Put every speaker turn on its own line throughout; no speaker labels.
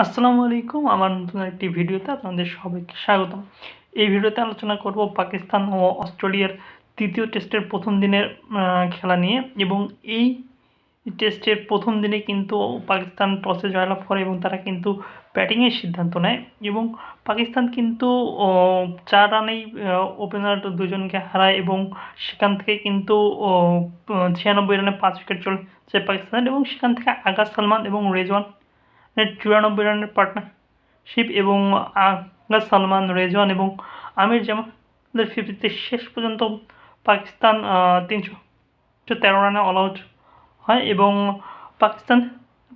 আসসালামু আলাইকুম। আমার নতুন একটি ভিডিওতে আপনাদের সবাইকে স্বাগতম। এই ভিডিওতে আলোচনা করব পাকিস্তান ও অস্ট্রেলিয়ার ৩য় টেস্টের ১ম দিনের খেলা নিয়ে এবং এই টেস্টের ১ম দিনে কিন্তু পাকিস্তান টসে জয়লাভ করে এবং তারা কিন্তু ব্যাটিংয়ের সিদ্ধান্ত নেয় এবং পাকিস্তান কিন্তু ৪ রানেই ওপেনার দুজনকে হারায় এবং সেখান থেকে কিন্তু ৯৬ রানে ৫ উইকেট চলে যায় পাকিস্তানের এবং সেখান থেকে আগা সালমান এবং রেজওয়ান ৯৪ রানের পার্টনারশিপ এবং আগা সালমান, রেজওয়ান এবং আমির জামালের 50-তে শেষ পর্যন্ত পাকিস্তান ৩১৩ রানে অল আউট হয় এবং পাকিস্তান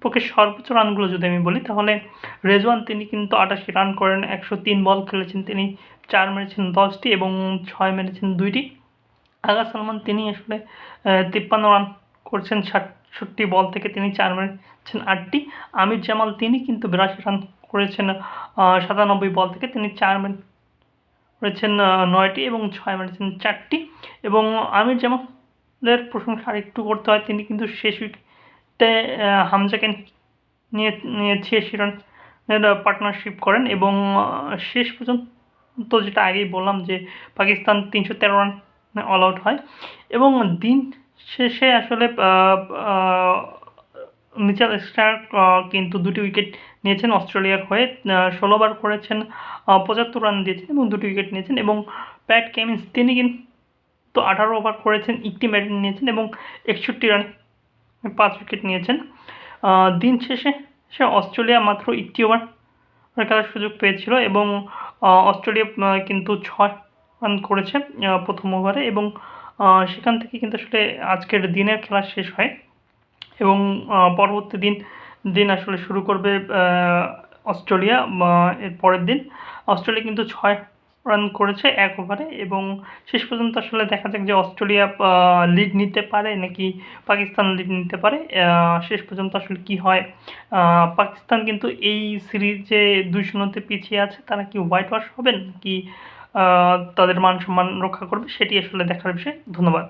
পক্ষে সর্বোচ্চ রানগুলো যদি আমি বলি তাহলে রেজওয়ান তিনি কিন্তু ৮৮ রান করেন, ১০৩ বল খেলেছেন, তিনি ৪ মেরেছেন ১০টি এবং ৬ মেরেছেন ২টি। আগা সালমান তিনি আসলে ৫৩ রান করছেন ৬৭ বল থেকে, তিনি ৪ মেরেছেন ৮টি। আমির জামাল তিনি কিন্তু ৮২ রান করেছেন ৯৭ বল থেকে, তিনি ৪ মেরেছেন ৯টি এবং ৬ মেরেছেন ৪টি এবং আমির জামালের প্রশংসা আরেকটু করতে হয়, তিনি কিন্তু শেষ উইকেটে হামজাকে নিয়ে ৮৬ রানের পার্টনারশিপ করেন এবং শেষ পর্যন্ত যেটা আগেই বললাম যে পাকিস্তান ৩১৩ রান অল আউট হয় এবং দিন শেষে আসলে মিচেল স্টার্ক কিন্তু ২টি উইকেট নিয়েছেন অস্ট্রেলিয়ার হয়ে, ১৬ বার করেছেন, ৭৫ রান দিয়েছেন এবং ২টি উইকেট নিয়েছেন এবং প্যাট কামিন্স তিনি কিন্তু ১৮ ওভার করেছেন, একটি ব্যাটিং নিয়েছেন এবং ৬১ রানে ৫ উইকেট নিয়েছেন। দিন শেষে অস্ট্রেলিয়া মাত্র একটি ওভার খেলার সুযোগ পেয়েছিল এবং অস্ট্রেলিয়া কিন্তু ৬ রান করেছে প্রথম ওভারে এবং সেখান থেকে কিন্তু আসলে আজকের দিনের খেলা শেষ হয় এবং পরবর্তী দিন আসলে শুরু করবে অস্ট্রেলিয়া। এর পরের দিন অস্ট্রেলিয়া কিন্তু ৬ রান করেছে ১ ওভারে এবং শেষ পর্যন্ত আসলে দেখা যাক যে অস্ট্রেলিয়া লিড নিতে পারে নাকি পাকিস্তান লিড নিতে পারে। শেষ পর্যন্ত আসলে কি হয়। পাকিস্তান কিন্তু এই সিরিজে ২-০ পিছিয়ে আছে, তারা কি হোয়াইট ওয়াশ হবেন নাকি তাদের মান সম্মান রক্ষা করবে সেটি আসলে দেখার বিষয়। ধন্যবাদ।